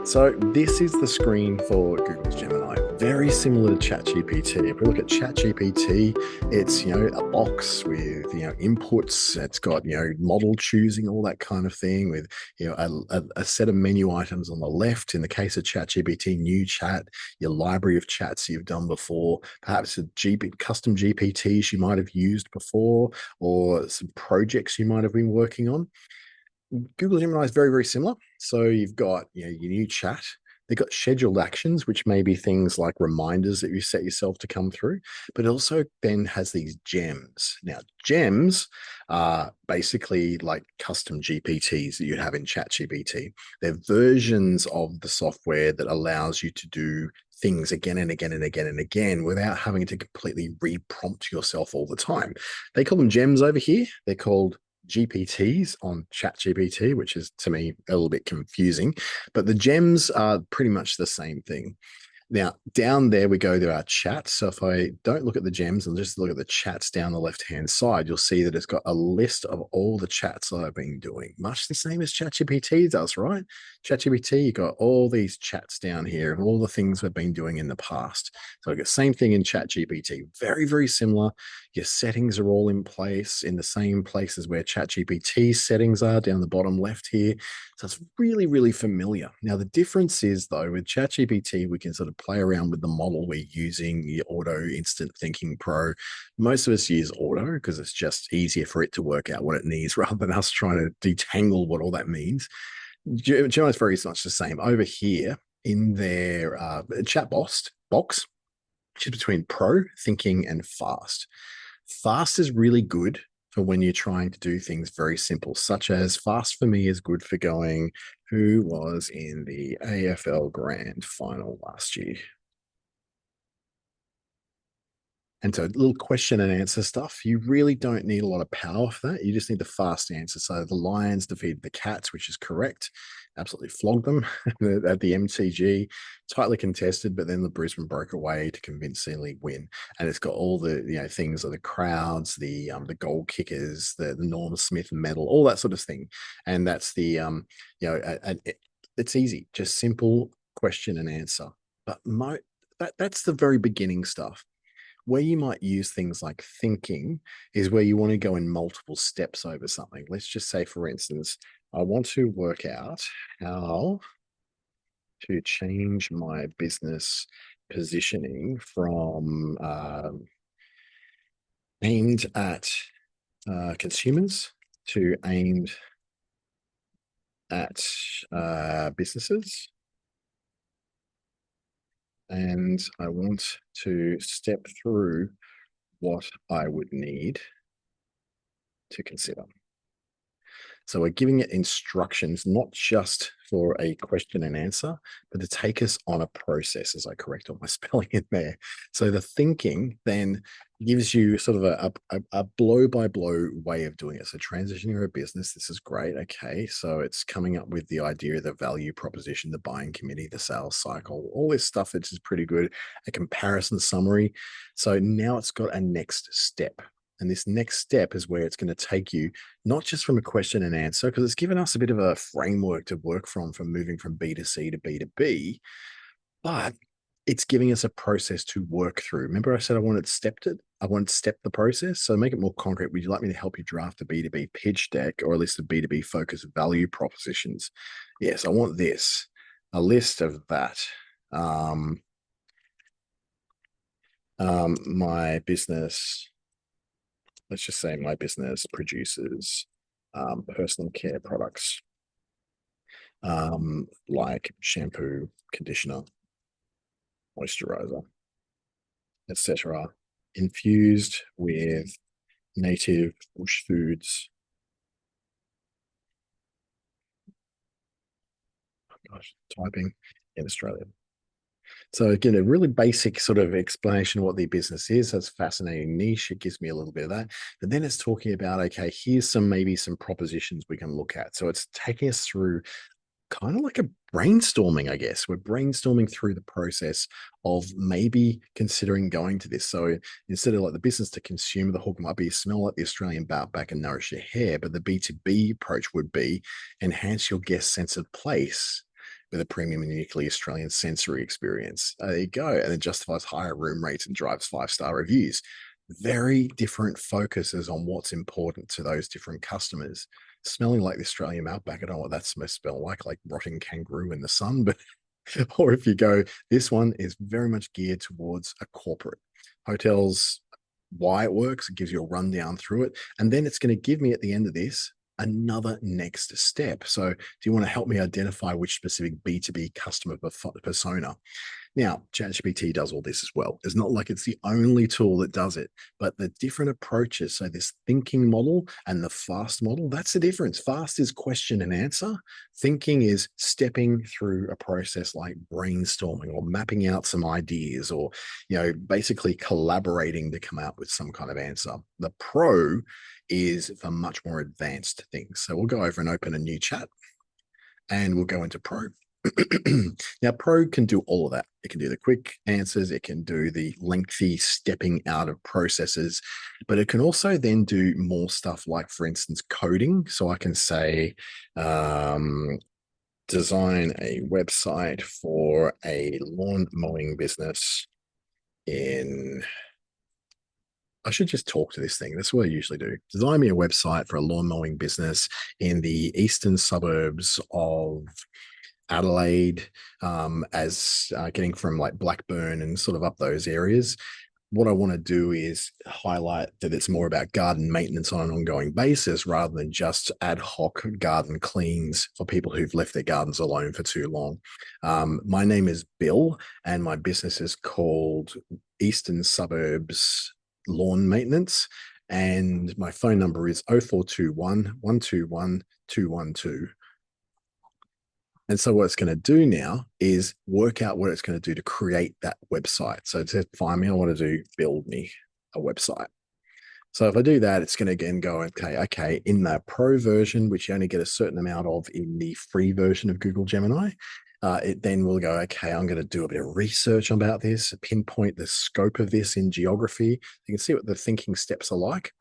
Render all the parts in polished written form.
So this is the screen for Google's Gemini, very similar to ChatGPT. If we look at ChatGPT, it's a box with inputs. It's got model choosing, all that kind of thing, with a set of menu items on the left. In the case of ChatGPT, new chat, your library of chats you've done before, perhaps custom GPTs you might have used before, or some projects you might have been working on. Google Gemini is very, very similar. So you've got your new chat. They've got scheduled actions, which may be things like reminders that you set yourself to come through, but it also then has these gems. Now, gems are basically like custom GPTs that you'd have in ChatGPT. They're versions of the software that allows you to do things again and again and again and again without having to completely re-prompt yourself all the time. They call them gems over here. They're called GPTs on ChatGPT, which is to me a little bit confusing, but the gems are pretty much the same thing. Now, down there we go to our chat. So if I don't look at the gems and just look at the chats down the left-hand side, you'll see that it's got a list of all the chats that I've been doing, much the same as ChatGPT does, right? ChatGPT, you got all these chats down here of all the things we've been doing in the past. So I got the same thing in ChatGPT, very, very similar. Your settings are all in place in the same places where ChatGPT settings are down the bottom left here. So it's really, really familiar. Now, the difference is, though, with ChatGPT, we can sort of play around with the model we're using, the Auto Instant Thinking Pro. Most of us use Auto because it's just easier for it to work out what it needs rather than us trying to detangle what all that means. Gemini is very much the same. Over here in their chat box, which is between Pro, Thinking, and Fast. Fast is really good for when you're trying to do things very simple, such as fast for me is good for going, who was in the AFL Grand Final last year? And so little question and answer stuff, you really don't need a lot of power for that. You just need the fast answer. So the Lions defeated the Cats, which is correct. Absolutely flogged them at the MCG. Tightly contested, but then the Brisbane broke away to convincingly win. And it's got all the things of the crowds, the goal kickers, the Norm Smith medal, all that sort of thing. And that's the it's easy, just simple question and answer. But that's the very beginning stuff. Where you might use things like thinking is where you want to go in multiple steps over something. Let's just say, for instance, I want to work out how to change my business positioning from aimed at consumers to aimed at businesses. And I want to step through what I would need to consider. So we're giving it instructions, not just for a question and answer, but to take us on a process, as I correct all my spelling in there. So the thinking then gives you sort of a blow-by-blow way of doing it. So transitioning a business, this is great. Okay, so it's coming up with the idea, the value proposition, the buying committee, the sales cycle, all this stuff, which is pretty good. A comparison summary. So now it's got a next step. And this next step is where it's going to take you, not just from a question and answer, because it's given us a bit of a framework to work from moving from B to C to B to B, but it's giving us a process to work through. Remember I said I wanted stepped it? I wanted to step the process. So make it more concrete. Would you like me to help you draft a B2B pitch deck or a list of B2B focused value propositions? Yes, I want this, a list of that. My business, let's just say my business produces personal care products like shampoo, conditioner, moisturizer, etc., infused with native bush foods. Oh gosh, typing in Australia. So again, a really basic sort of explanation of what the business is. That's a fascinating niche. It gives me a little bit of that. But then it's talking about, okay, here's maybe some propositions we can look at. So it's taking us through kind of like a brainstorming, I guess. We're brainstorming through the process of maybe considering going to this. So instead of like the business to consumer, the hook might be smell like the Australian back and nourish your hair. But the B2B approach would be enhance your guest sense of place with a premium and uniquely Australian sensory experience. There you go. And it justifies higher room rates and drives 5-star reviews. Very different focuses on what's important to those different customers. Smelling like the Australian outback, I don't know what that's supposed to smell like rotting kangaroo in the sun, but or if you go, this one is very much geared towards a corporate. Hotels, why it works, it gives you a rundown through it. And then it's going to give me at the end of this another next step. So, do you want to help me identify which specific B2B customer persona? Now, ChatGPT does all this as well. It's not like it's the only tool that does it, but the different approaches. So, this thinking model and the fast model, that's the difference. Fast is question and answer. Thinking is stepping through a process like brainstorming or mapping out some ideas or, basically collaborating to come out with some kind of answer. The pro is for much more advanced things. So, we'll go over and open a new chat and we'll go into pro. Now, Pro can do all of that. It can do the quick answers, it can do the lengthy stepping out of processes, but it can also then do more stuff like, for instance, coding. So I can say, design a website for a lawn mowing business in. I should just talk to this thing. That's what I usually do. Design me a website for a lawn mowing business in the eastern suburbs of Adelaide, as getting from like Blackburn and sort of up those areas. What I want to do is highlight that it's more about garden maintenance on an ongoing basis rather than just ad hoc garden cleans for people who've left their gardens alone for too long. My name is Bill, and my business is called Eastern Suburbs Lawn Maintenance. And my phone number is 0421 121 212. And so what it's going to do now is work out what it's going to do to create that website. So to find me, I want to do build me a website. So if I do that, it's going to again go, okay, in the pro version, which you only get a certain amount of in the free version of Google Gemini, it then will go, okay, I'm going to do a bit of research about this, pinpoint the scope of this in geography. You can see what the thinking steps are like.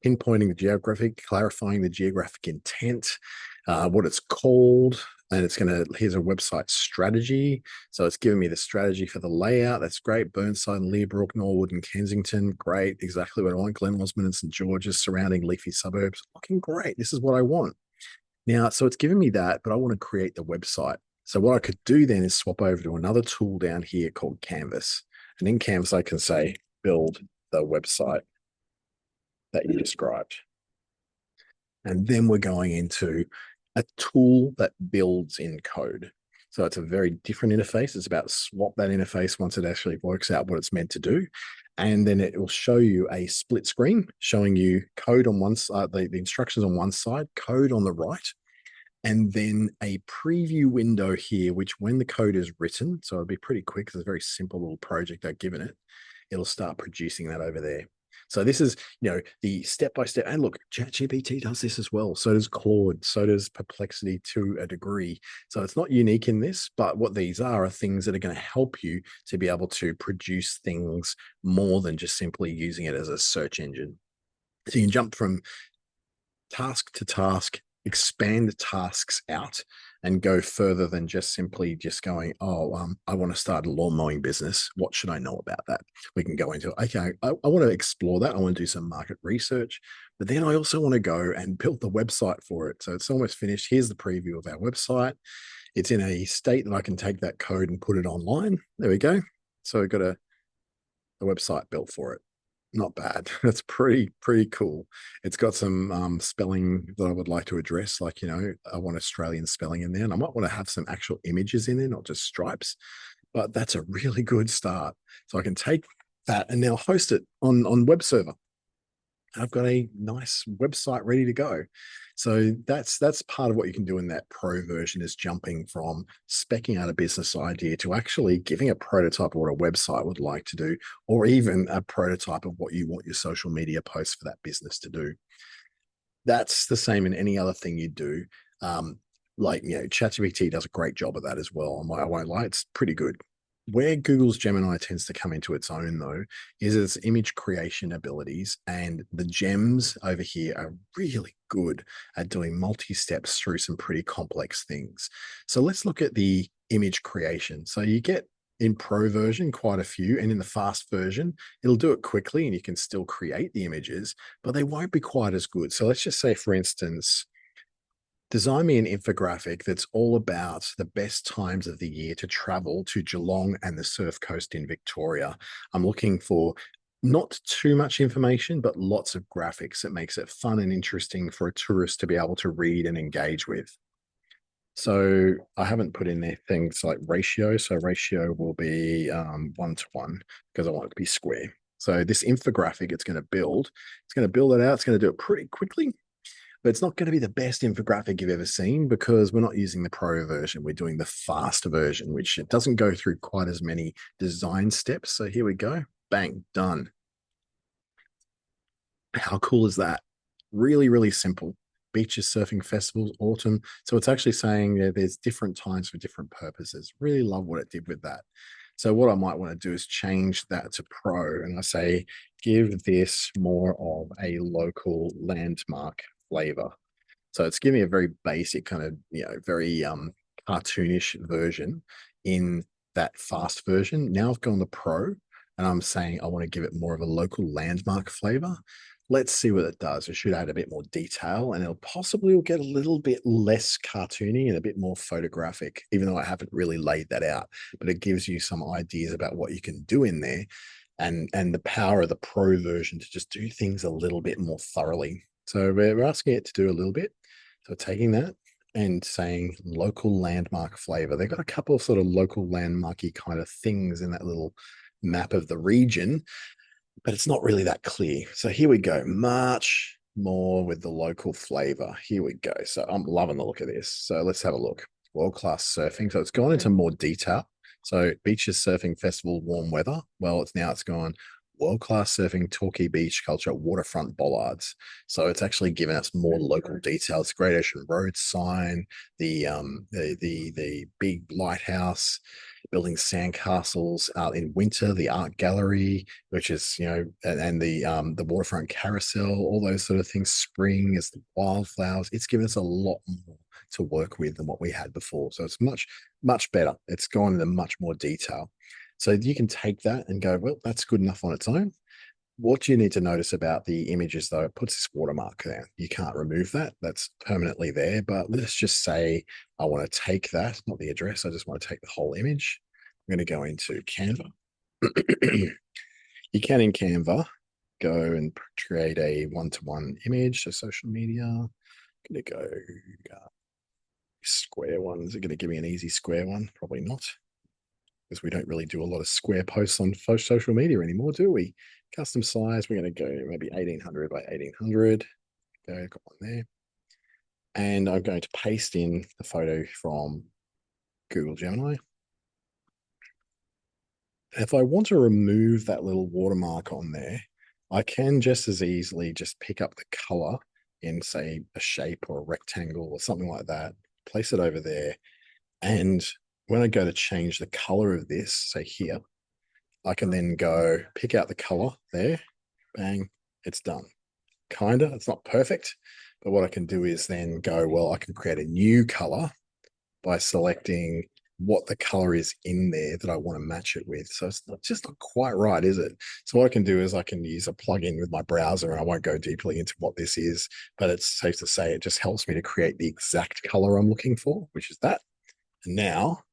Pinpointing the geographic, clarifying the geographic intent, what it's called, and it's going to, here's a website strategy. So it's giving me the strategy for the layout. That's great. Burnside and Leabrook, Norwood and Kensington. Great. Exactly what I want. Glen Osmond and St. George's, surrounding leafy suburbs. Fucking great. This is what I want. Now, so it's giving me that, but I want to create the website. So what I could do then is swap over to another tool down here called Canvas. And in Canvas, I can say, build the website that you described. And then we're going into a tool that builds in code. So it's a very different interface. It's about swap that interface once it actually works out what it's meant to do. And then it will show you a split screen showing you code on one side, the instructions on one side, code on the right, and then a preview window here, which when the code is written, so it'll be pretty quick because it's a very simple little project I've given it, it'll start producing that over there. So this is, the step-by-step. And look, ChatGPT does this as well. So does Claude. So does Perplexity to a degree. So it's not unique in this, but what these are things that are going to help you to be able to produce things more than just simply using it as a search engine. So you can jump from task to task, expand the tasks out and go further than just simply just going, I want to start a lawn mowing business. What should I know about that? We can go into, okay, I want to explore that. I want to do some market research, but then I also want to go and build the website for it. So it's almost finished. Here's the preview of our website. It's in a state that I can take that code and put it online. There we go. So we've got a website built for it. Not bad. That's pretty cool. It's got some spelling that I would like to address. Like, I want Australian spelling in there, and I might want to have some actual images in there, not just stripes. But that's a really good start. So I can take that and now host it on web server. I've got a nice website ready to go. So that's part of what you can do in that pro version, is jumping from speccing out a business idea to actually giving a prototype of what a website would like to do, or even a prototype of what you want your social media posts for that business to do. That's the same in any other thing you do. ChatGPT does a great job of that as well. I won't lie, it's pretty good. Where Google's Gemini tends to come into its own, though, is its image creation abilities. And the gems over here are really good at doing multi steps through some pretty complex things. So let's look at the image creation. So you get in pro version quite a few, and in the fast version, it'll do it quickly and you can still create the images, but they won't be quite as good. So let's just say, for instance, design me an infographic that's all about the best times of the year to travel to Geelong and the Surf Coast in Victoria. I'm looking for not too much information, but lots of graphics that makes it fun and interesting for a tourist to be able to read and engage with. So I haven't put in there things like ratio. So ratio will be 1 to 1 because I want it to be square. So this infographic it's going to build it out. It's going to do it pretty quickly, but it's not going to be the best infographic you've ever seen because we're not using the pro version. We're doing the fast version, which it doesn't go through quite as many design steps. So here we go. Bang, done. How cool is that? Really, really simple. Beaches, surfing festivals, autumn. So it's actually saying there's different times for different purposes. Really love what it did with that. So what I might want to do is change that to pro, and I say, give this more of a local landmark flavor. So it's giving me a very basic kind of, very cartoonish version in that fast version. Now I've gone to pro and I'm saying I want to give it more of a local landmark flavor. Let's see what it does. It should add a bit more detail and it'll possibly will get a little bit less cartoony and a bit more photographic, even though I haven't really laid that out. But it gives you some ideas about what you can do in there and the power of the pro version to just do things a little bit more thoroughly. So we're asking it to do a little bit. So taking that and saying local landmark flavor. They've got a couple of sort of local landmarky kind of things in that little map of the region, but it's not really that clear. So here we go, much more with the local flavor. Here we go. So I'm loving the look of this. So let's have a look. World-class surfing. So it's gone into more detail. So beaches, surfing festival, warm weather. Well, it's gone world-class surfing, Torquay beach culture, waterfront bollards. So it's actually given us more local details. Great Ocean Road sign, the big lighthouse, building sandcastles in winter, the art gallery, which is and the waterfront carousel, all those sort of things. Spring is the wildflowers. It's given us a lot more to work with than what we had before. So it's much better. It's gone into much more detail. So you can take that and go, well, that's good enough on its own. What you need to notice about the images, though, it puts this watermark there. You can't remove that. That's permanently there. But let's just say I want to take that, not the address. I just want to take the whole image. I'm going to go into Canva. You can in Canva go and create a one-to-one image. So social media. I'm going to go square one. Is it going to give me an easy square one? Probably not, because we don't really do a lot of square posts on social media anymore, do we? Custom size, we're going to go maybe 1800 by 1800. Got one there. And I'm going to paste in the photo from Google Gemini. If I want to remove that little watermark on there, I can just as easily just pick up the color in, say, a shape or a rectangle or something like that, place it over there. And when I go to change the color of this, say here, I can then go pick out the color there, bang, it's done. Kinda, it's not perfect, but what I can do is then go, well, I can create a new color by selecting what the color is in there that I want to match it with. So it's not quite right, is it? So what I can do is I can use a plugin with my browser, and I won't go deeply into what this is, but it's safe to say it just helps me to create the exact color I'm looking for, which is that. And now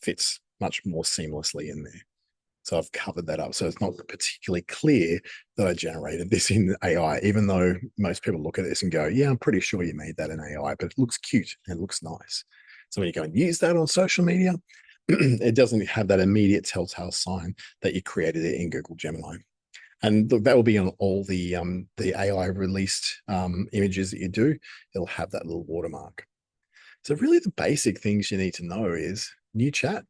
fits much more seamlessly in there. So I've covered that up. So it's not particularly clear that I generated this in AI, even though most people look at this and go, yeah, I'm pretty sure you made that in AI, but it looks cute and it looks nice. So when you go and use that on social media, it doesn't have that immediate telltale sign that you created it in Google Gemini. And that will be on all the AI released images that you do. It'll have that little watermark. So really the basic things you need to know is new chat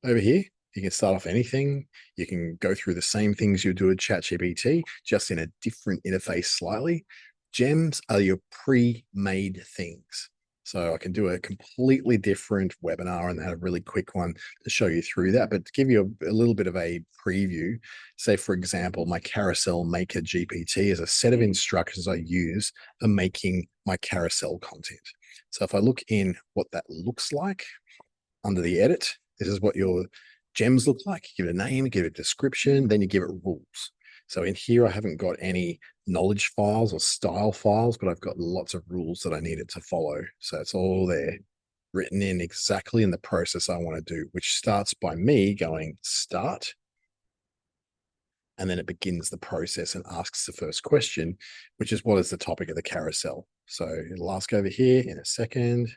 over here. You can start off anything. You can go through the same things you do with ChatGPT, just in a different interface slightly. Gems are your pre-made things. So I can do a completely different webinar and have a really quick one to show you through that. But to give you a little bit of a preview, say, for example, my carousel maker GPT is a set of instructions I use for making my carousel content. So if I look in what that looks like under the edit, this is what your gems look like. You give it a name, give it a description, then you give it rules. So in here, I haven't got any knowledge files or style files, but I've got lots of rules that I need it to follow. So it's all there written in exactly in the process I want to do, which starts by me going start. And then it begins the process and asks the first question, which is what is the topic of the carousel? So it'll ask over here in a second,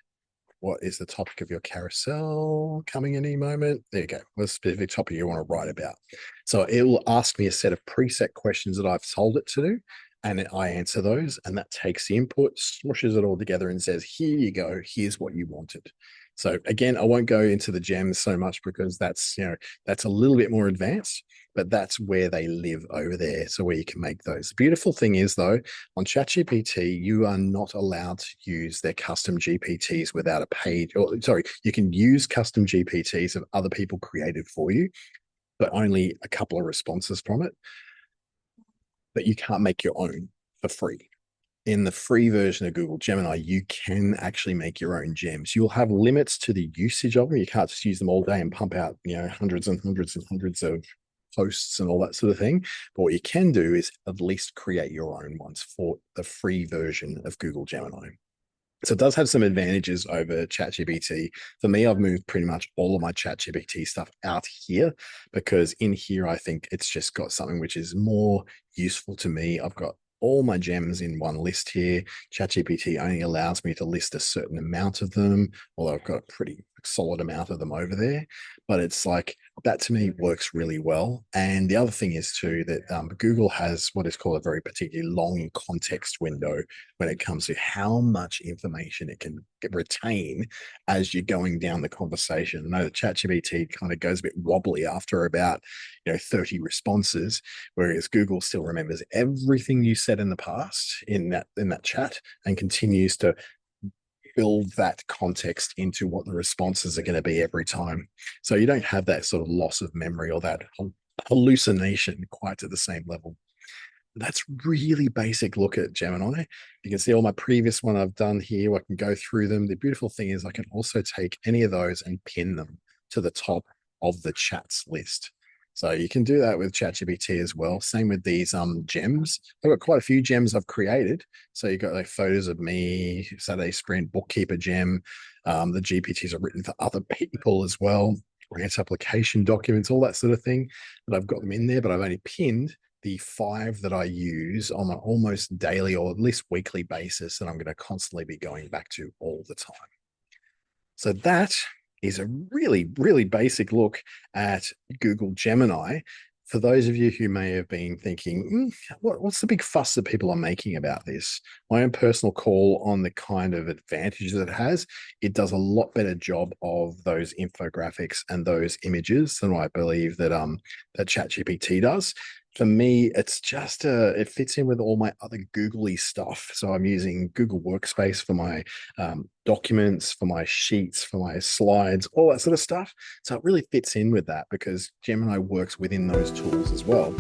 what is the topic of your carousel coming any moment? There you go. What's the specific topic you want to write about? So it will ask me a set of preset questions that I've told it to do, and I answer those, and that takes the input, smushes it all together, and says, "Here you go. Here's what you wanted." So again, I won't go into the gems so much because that's that's a little bit more advanced, but that's where they live over there. So where you can make those. The beautiful thing is though, on ChatGPT, you are not allowed to use their custom GPTs without a page, or sorry, you can use custom GPTs of other people created for you, but only a couple of responses from it. But you can't make your own for free. In the free version of Google Gemini, you can actually make your own gems. You'll have limits to the usage of them. You can't just use them all day and pump out, hundreds and hundreds and hundreds of posts and all that sort of thing. But what you can do is at least create your own ones for the free version of Google Gemini. So it does have some advantages over ChatGPT. For me, I've moved pretty much all of my ChatGPT stuff out here because in here, I think it's just got something which is more useful to me. I've got all my gems in one list here. ChatGPT only allows me to list a certain amount of them, although I've got a pretty solid amount of them over there. But it's like that to me works really well. And the other thing is too that Google has what is called a very particularly long context window when it comes to how much information it can retain as you're going down the conversation. I know that ChatGPT kind of goes a bit wobbly after about 30 responses, whereas Google still remembers everything you said in the past in that chat and continues to build that context into what the responses are going to be every time. So you don't have that sort of loss of memory or that hallucination quite to the same level. That's really basic look at Gemini. You can see all my previous one I've done here. I can go through them. The beautiful thing is I can also take any of those and pin them to the top of the chats list. So you can do that with ChatGPT as well. Same with these gems. I've got quite a few gems I've created. So you've got like photos of me, Saturday Sprint, bookkeeper gem. The GPTs are written for other people as well. Grant application documents, all that sort of thing. But I've got them in there, but I've only pinned the 5 that I use on an almost daily or at least weekly basis that I'm going to constantly be going back to all the time. So that is a really, really basic look at Google Gemini. For those of you who may have been thinking, what's the big fuss that people are making about this? My own personal call on the kind of advantages it has, it does a lot better job of those infographics and those images than I believe that that ChatGPT does. For me, it's just it fits in with all my other googly stuff. So I'm using Google Workspace for my documents, for my sheets, for my slides, all that sort of stuff. So it really fits in with that because Gemini works within those tools as well.